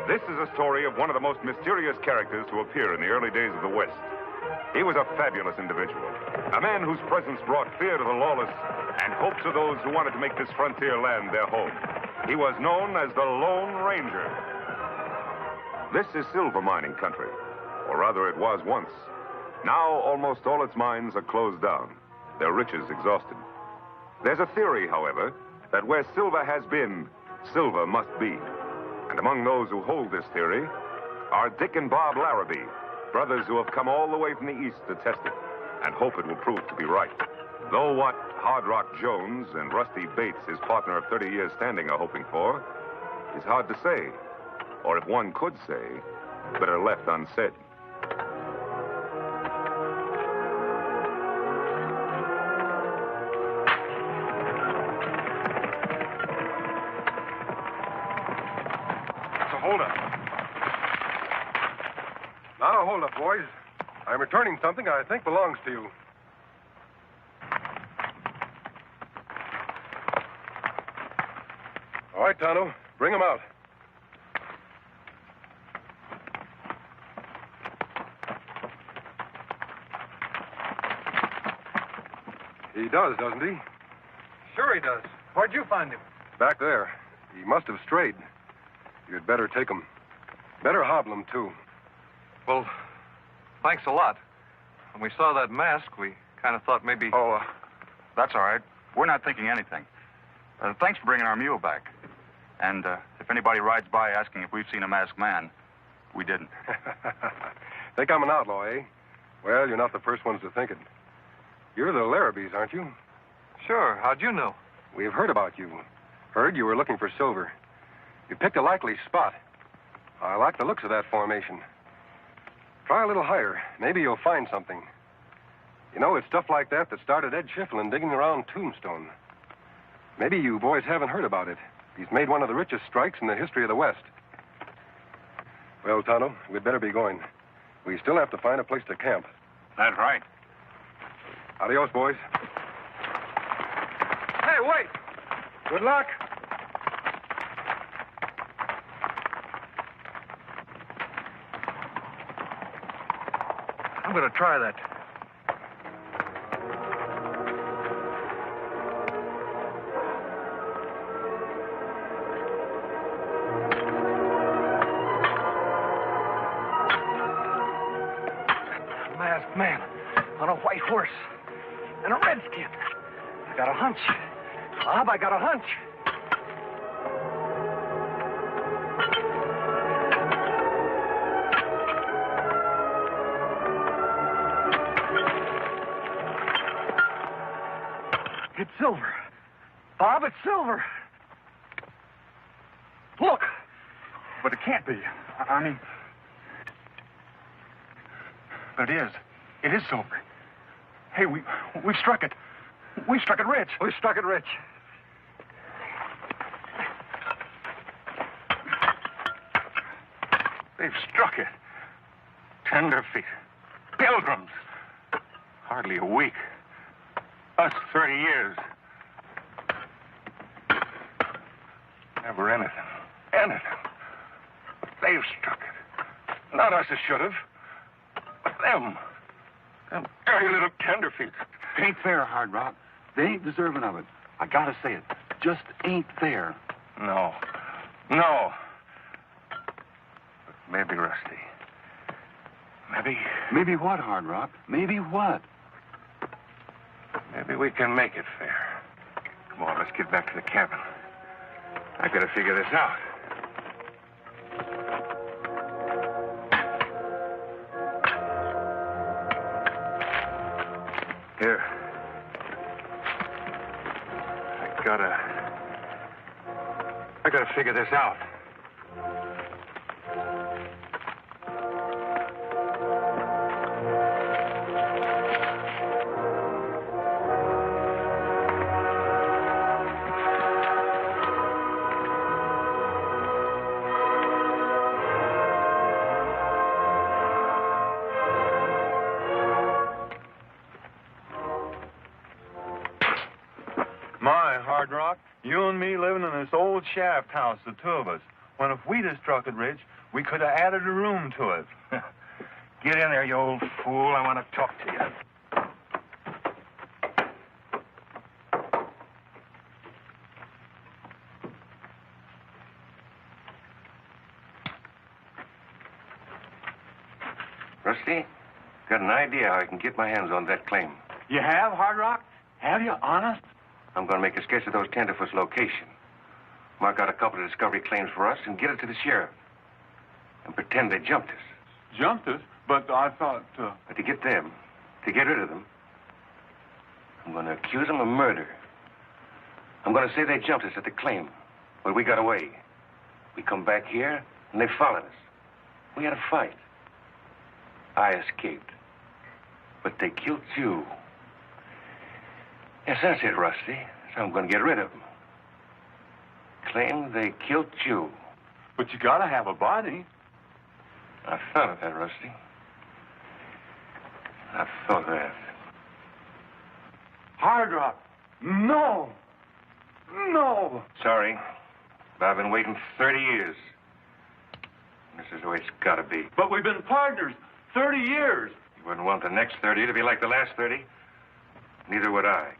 This is a story of one of the most mysterious characters to appear in the early days of the West. He was a fabulous individual, a man whose presence brought fear to the lawless and hope to those who wanted to make this frontier land their home. He was known as the Lone Ranger. This is silver mining country, or rather it was once. Now almost all its mines are closed down, their riches exhausted. There's a theory, however, that where silver has been, silver must be. And among those who hold this theory are Dick and Bob Larrabee, brothers who have come all the way from the east to test it and hope it will prove to be right. Though what Hard Rock Jones and Rusty Bates, his partner of 30 years standing, are hoping for is hard to say. Or if one could say, better left unsaid. Hold up. Now, hold up, boys. I'm returning something I think belongs to you. All right, Tonto. Bring him out. He does, doesn't he? Sure he does. Where'd you find him? Back there. He must have strayed. You'd better take him. Better hobble him, too. Well, thanks a lot. When we saw that mask, we kind of thought maybe... Oh, that's all right. We're not thinking anything. Thanks for bringing our mule back. And if anybody rides by asking if we've seen a masked man, we didn't. Think I'm an outlaw, eh? Well, you're not the first ones to think it. You're the Larrabees, aren't you? Sure. How'd you know? We've heard about you. Heard you were looking for silver. You picked a likely spot. I like the looks of that formation. Try a little higher. Maybe you'll find something. You know, it's stuff like that that started Ed Schifflin digging around Tombstone. Maybe you boys haven't heard about it. He's made one of the richest strikes in the history of the West. Well, Tonto, we'd better be going. We still have to find a place to camp. That's right. Adios, boys. Hey, wait! Good luck. I'm going to try that. Masked man on a white horse and a redskin. I got a hunch. Bob, I got a hunch. It's silver. Bob, it's silver. Look. But it can't be. I mean... But it is. It is silver. Hey, we struck it. We struck it rich. We struck it rich. They've struck it. Tenderfeet. Pilgrims. Hardly a week. Us 30 years. Never anything. Anything. But they've struck it. Not us as should have. But them. Them dirty little tenderfeet. Ain't fair, Hard Rock. They ain't deserving of it. I gotta say it. Just ain't fair. No. No. But maybe, Rusty. Maybe... Maybe what, Hard Rock? Maybe what? Maybe we can make it fair. Come on, let's get back to the cabin. I gotta figure this out. Here. I gotta figure this out. My, Hard Rock, you and me living in this old shaft house, the two of us. when if we'd have struck it rich, we could have added a room to it. Get in there, you old fool. I want to talk to you. Rusty, got an idea how I can get my hands on that claim. You have, Hard Rock? Have you, honest? I'm going to make a sketch of those tenderfoot's location. Mark out a couple of discovery claims for us and get it to the sheriff. And pretend they jumped us. Jumped us? But I thought, But to get them, to get rid of them, I'm going to accuse them of murder. I'm going to say they jumped us at the claim, but we got away. We come back here, and they followed us. We had a fight. I escaped. But they killed you. Yes, that's it, Rusty. So I'm going to get rid of them. Claim they killed you. But you gotta have a body. I thought of that, Rusty. I thought of that. Hard Rock. No. No. Sorry, but I've been waiting 30 years. This is the way it's got to be. But we've been partners 30 years. You wouldn't want the next 30 to be like the last 30. Neither would I.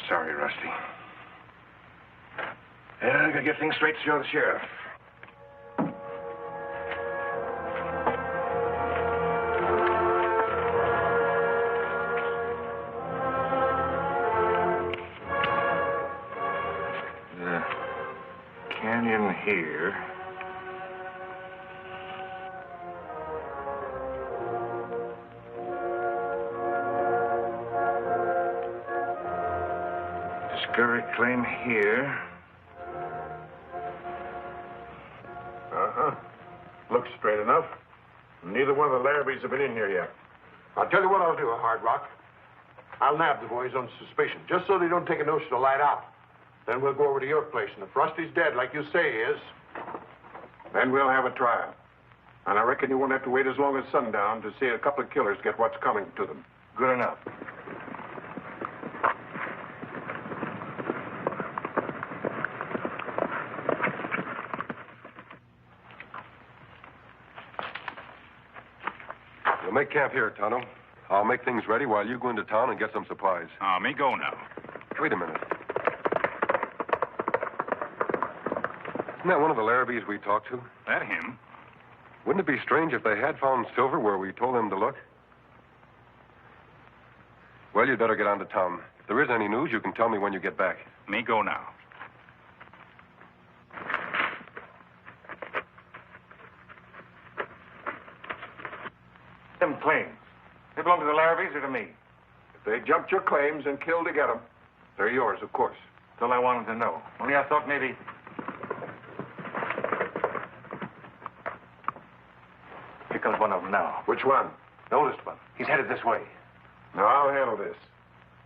Sorry, Rusty. Yeah, I gotta get things straight to show the sheriff. The canyon here. Discovery claim here. Looks straight enough. Neither one of the Larrabees have been in here yet. I'll tell you what I'll do, Hard Rock. I'll nab the boys on suspicion, just so they don't take a notion to light out. Then we'll go over to your place, and if Rusty's dead, like you say he is, then we'll have a trial. And I reckon you won't have to wait as long as sundown to see a couple of killers get what's coming to them. Good enough. We'll make camp here, Tonto. I'll make things ready while you go into town and get some supplies. Me go now. Wait a minute. Isn't that one of the Larrabees we talked to? That him? Wouldn't it be strange if they had found silver where we told them to look? Well, you'd better get on to town. If there is any news, you can tell me when you get back. Me go now. Them claims. They belong to the Larrabees or to me? If they jumped your claims and killed to get them, they're yours, of course. That's all I wanted to know. Only I thought maybe... Here comes one of them now. Which one? The oldest one. He's headed this way. No, I'll handle this.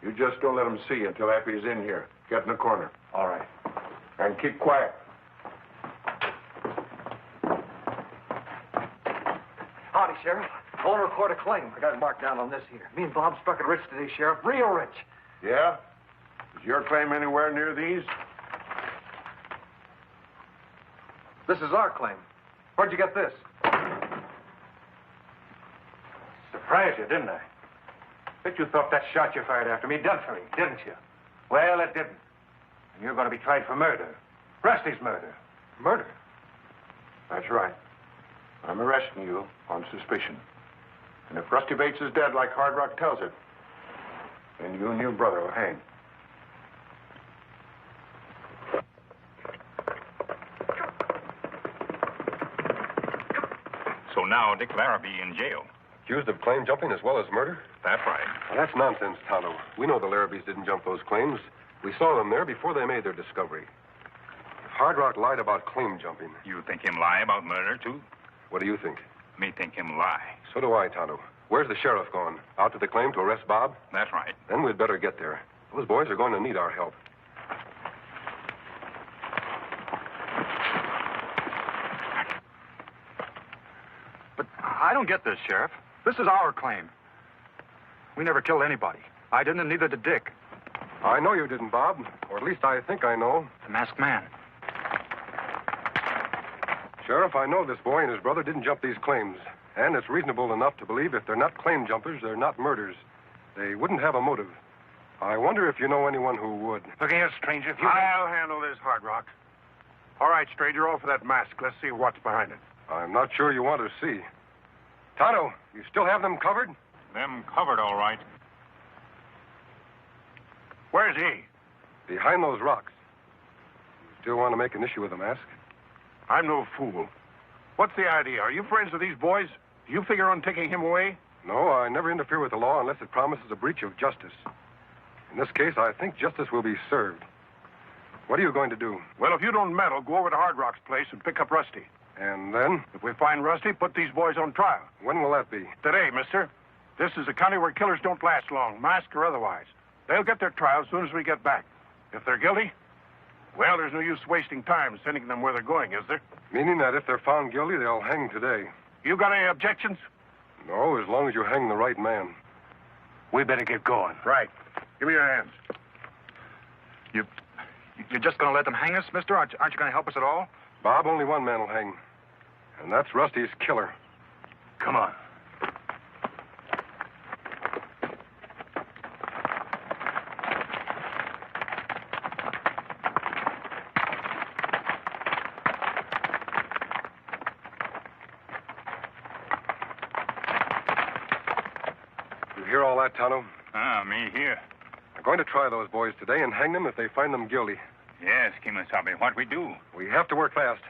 You just don't let him see you until after he's in here. Get in the corner. All right. And keep quiet. Howdy, Sheriff. I want to record a claim. I got it marked down on this here. Me and Bob struck it rich today, Sheriff. Real rich. Yeah? Is your claim anywhere near these? This is our claim. Where'd you get this? Surprised you, didn't I? Bet you thought that shot you fired after me done for me, didn't you? Well, it didn't. And you're going to be tried for murder. Rusty's murder. Murder? That's right. I'm arresting you on suspicion. And if Rusty Bates is dead like Hard Rock tells it, then you and your brother will hang. So now Dick Larrabee in jail. Accused of claim jumping as well as murder? That's right. Well, that's nonsense, Tonto. We know the Larrabees didn't jump those claims. We saw them there before they made their discovery. If Hard Rock lied about claim jumping... You think him lie about murder, too? What do you think? Me think him lie. So do I, Tonto. Where's the sheriff gone? Out to the claim to arrest Bob? That's right. Then we'd better get there. Those boys are going to need our help. But I don't get this, Sheriff. This is our claim. We never killed anybody. I didn't, and neither did Dick. I know you didn't, Bob. Or at least I think I know. The masked man. Sheriff, I know this boy and his brother didn't jump these claims. And it's reasonable enough to believe if they're not claim jumpers, they're not murders. They wouldn't have a motive. I wonder if you know anyone who would. Look here, stranger. If you... I'll handle this, Hard Rock. All right, stranger, off for that mask. Let's see what's behind it. I'm not sure you want to see. Tonto, you still have them covered? Them covered, all right. Where's he? Behind those rocks. You still want to make an issue with the mask? I'm no fool. What's the idea? Are you friends with these boys? Do you figure on taking him away? No, I never interfere with the law unless it promises a breach of justice. In this case, I think justice will be served. What are you going to do? Well, if you don't meddle, go over to Hard Rock's place and pick up Rusty. And then? If we find Rusty, put these boys on trial. When will that be? Today, mister. This is a county where killers don't last long, masked or otherwise. They'll get their trial as soon as we get back. If they're guilty, well, there's no use wasting time sending them where they're going, is there? Meaning that if they're found guilty, they'll hang today. You got any objections? No, as long as you hang the right man. We better get going. Right. Give me your hands. You're just going to let them hang us, mister? Aren't you going to help us at all? Bob, only one man will hang. And that's Rusty's killer. Come on. You hear all that, Tonto? Me here. I'm going to try those boys today and hang them if they find them guilty. Yes, Kimasabi, what we do? We have to work fast.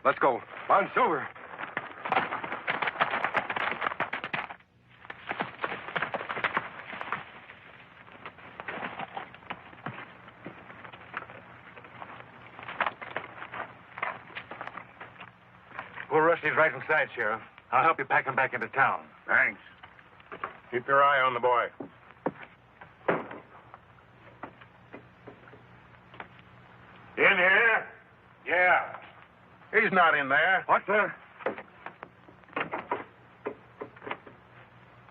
Let's go. On Silver. Poor Rusty's right inside, Sheriff. I'll help you pack him back into town. Thanks. Keep your eye on the boy. In here? Yeah. He's not in there. What, sir?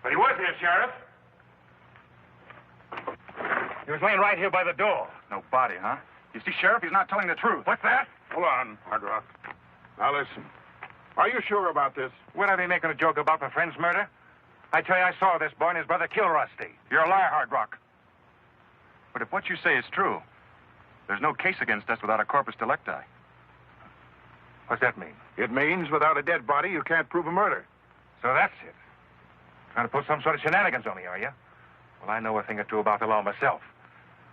But he was here, Sheriff. He was laying right here by the door. No body, huh? You see, Sheriff, he's not telling the truth. What's that? Hold on, Hard Rock. Now listen. Are you sure about this? What are they making a joke about my friend's murder? I tell you, I saw this boy and his brother kill Rusty. You're a liar, Hard Rock. But if what you say is true, there's no case against us without a corpus delicti. What's that mean? It means without a dead body, you can't prove a murder. So that's it. Trying to pull some sort of shenanigans on me, are you? Well, I know a thing or two about the law myself.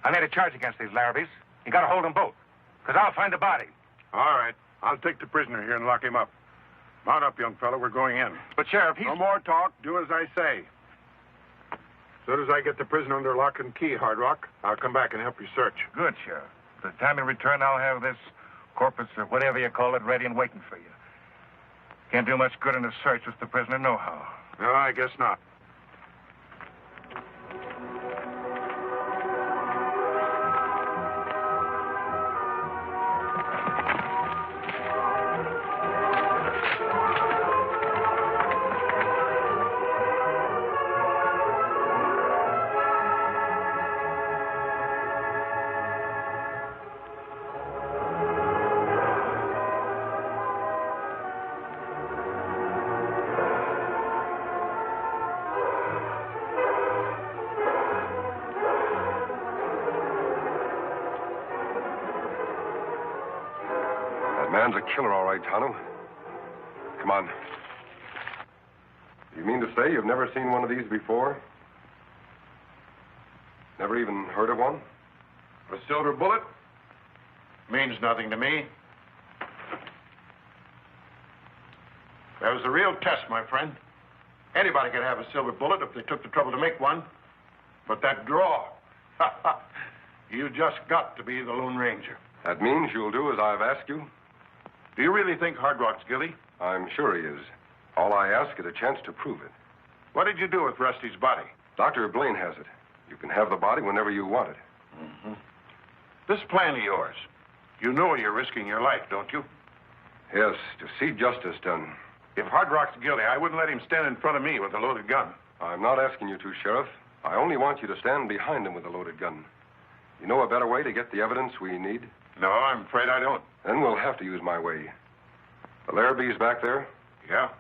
I made a charge against these Larrabees. You got to hold them both, because I'll find the body. All right. I'll take the prisoner here and lock him up. Mount up, young fellow. We're going in. But, Sheriff, he's... No more talk. Do as I say. As soon as I get the prisoner under lock and key, Hard Rock, I'll come back and help you search. Good, Sheriff. By the time you return, I'll have this corpus or whatever you call it ready and waiting for you. Can't do much good in a search with the prisoner nohow. No, I guess not. Man's a killer, all right, Tonto. Come on. You mean to say you've never seen one of these before? Never even heard of one? A silver bullet? Means nothing to me. That was a real test, my friend. Anybody could have a silver bullet if they took the trouble to make one. But that draw, you just got to be the Lone Ranger. That means you'll do as I've asked you? Do you really think Hard Rock's guilty? I'm sure he is. All I ask is a chance to prove it. What did you do with Rusty's body? Dr. Blaine has it. You can have the body whenever you want it. Mm-hmm. This plan of yours, you know you're risking your life, don't you? Yes, to see justice done. If Hard Rock's guilty, I wouldn't let him stand in front of me with a loaded gun. I'm not asking you to, Sheriff. I only want you to stand behind him with a loaded gun. You know a better way to get the evidence we need? No, I'm afraid I don't. Then we'll have to use my way. The Larrabees back there? Yeah?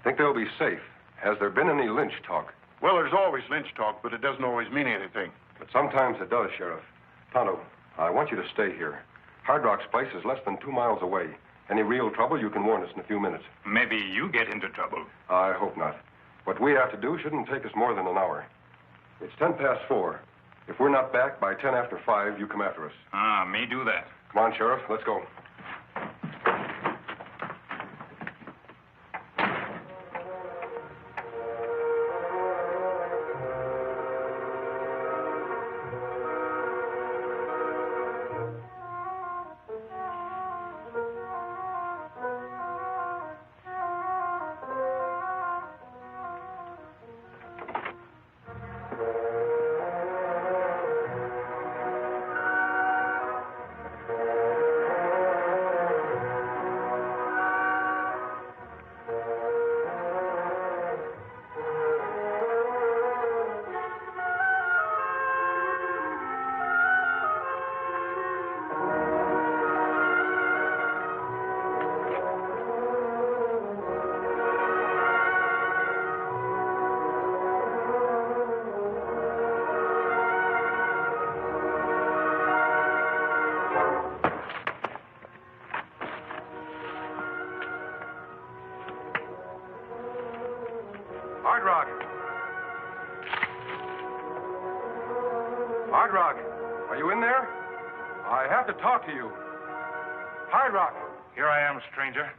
Think they'll be safe? Has there been any lynch talk? Well, there's always lynch talk, but it doesn't always mean anything. But sometimes it does, Sheriff. Tonto, I want you to stay here. Hard Rock's place is less than 2 miles away. Any real trouble, you can warn us in a few minutes. Maybe you get into trouble. I hope not. What we have to do shouldn't take us more than an hour. It's 4:10. If we're not back by 5:10, you come after us. Me do that. Come on, Sheriff. Let's go. Hard Rock. Hard Rock, are you in there? I have to talk to you. Hard Rock. Here I am, stranger.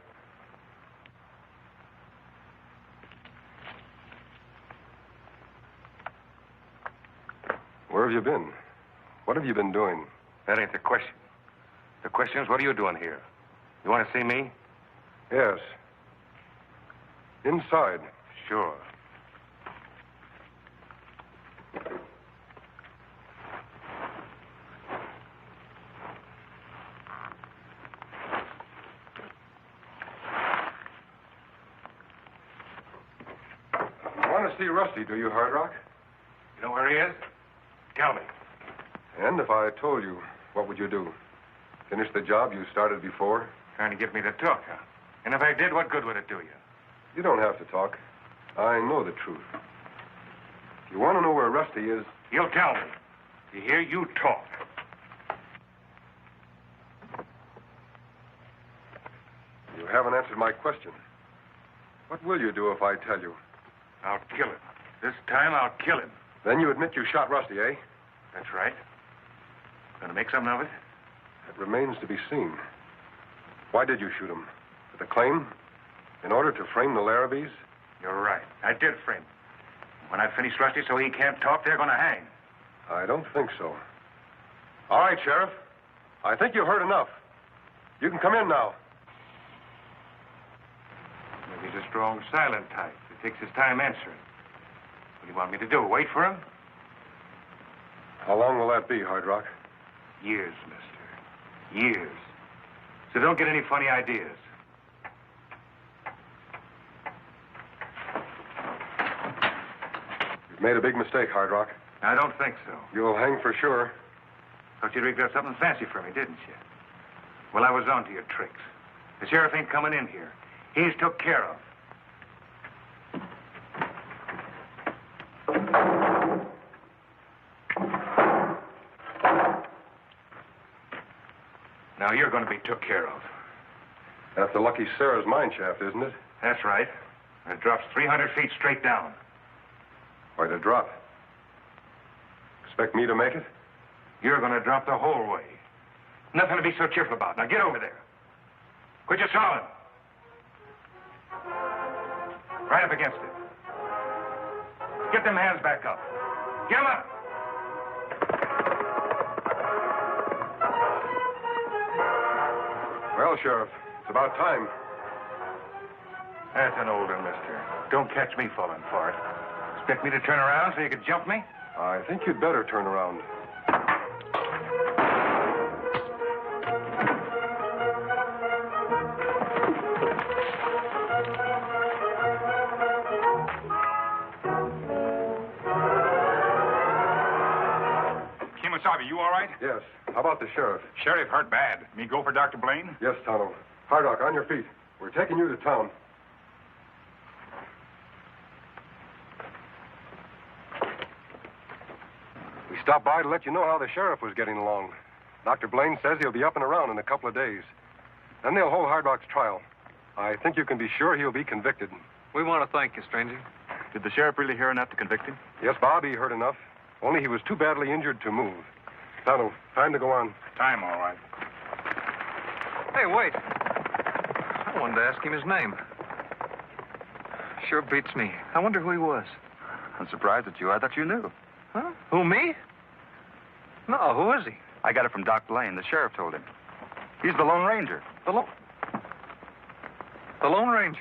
Where have you been? What have you been doing? That ain't the question. The question is, what are you doing here? You want to see me? Yes. Inside. Sure. You want to see Rusty, do you, Hard Rock? You know where he is? Tell me. And if I told you, what would you do? Finish the job you started before? Trying to get me to talk, huh? And if I did, what good would it do you? You don't have to talk. I know the truth. If you want to know where Rusty is... You'll tell me. You hear? You talk. You haven't answered my question. What will you do if I tell you? I'll kill him. This time I'll kill him. Then you admit you shot Rusty, eh? That's right. Gonna make something of it? It remains to be seen. Why did you shoot him? With a claim? In order to frame the Larrabees? You're right. I did frame him. When I finish Rusty so he can't talk, they're gonna hang. I don't think so. All right, Sheriff. I think you've heard enough. You can come in now. Maybe he's a strong, silent type that takes his time answering. What do you want me to do? Wait for him? How long will that be, Hard Rock? Years, mister. Years. So don't get any funny ideas. You've made a big mistake, Hard Rock. I don't think so. You'll hang for sure. Thought you'd rigged up something fancy for me, didn't you? Well, I was on to your tricks. The sheriff ain't coming in here. He's took care of. Now you're going to be took care of. That's the Lucky Sarah's mine shaft, isn't it? That's right. It drops 300 feet straight down. Why to drop? Expect me to make it? You're going to drop the whole way. Nothing to be so cheerful about. Now get over there. Quit your sawing. Right up against it. Get them hands back up. Get them up. Well, Sheriff, it's about time. That's an old one, mister. Don't catch me falling for it. Expect me to turn around so you could jump me? I think you'd better turn around. Wasabi, you all right? Yes. How about the sheriff? Sheriff hurt bad. Me go for Dr. Blaine? Yes, Tonto. Hard Rock, on your feet. We're taking you to town. We stopped by to let you know how the sheriff was getting along. Dr. Blaine says he'll be up and around in a couple of days. Then they'll hold Hard Rock's trial. I think you can be sure he'll be convicted. We want to thank you, stranger. Did the sheriff really hear enough to convict him? Yes, Bob, he heard enough. Only he was too badly injured to move. Tonto, time to go on. Time, all right. Hey, wait. I wanted to ask him his name. Sure beats me. I wonder who he was. I'm surprised at you. I thought you knew. Huh? Who, me? No, who is he? I got it from Doc Blaine. The sheriff told him. He's the Lone Ranger. The Lone Ranger.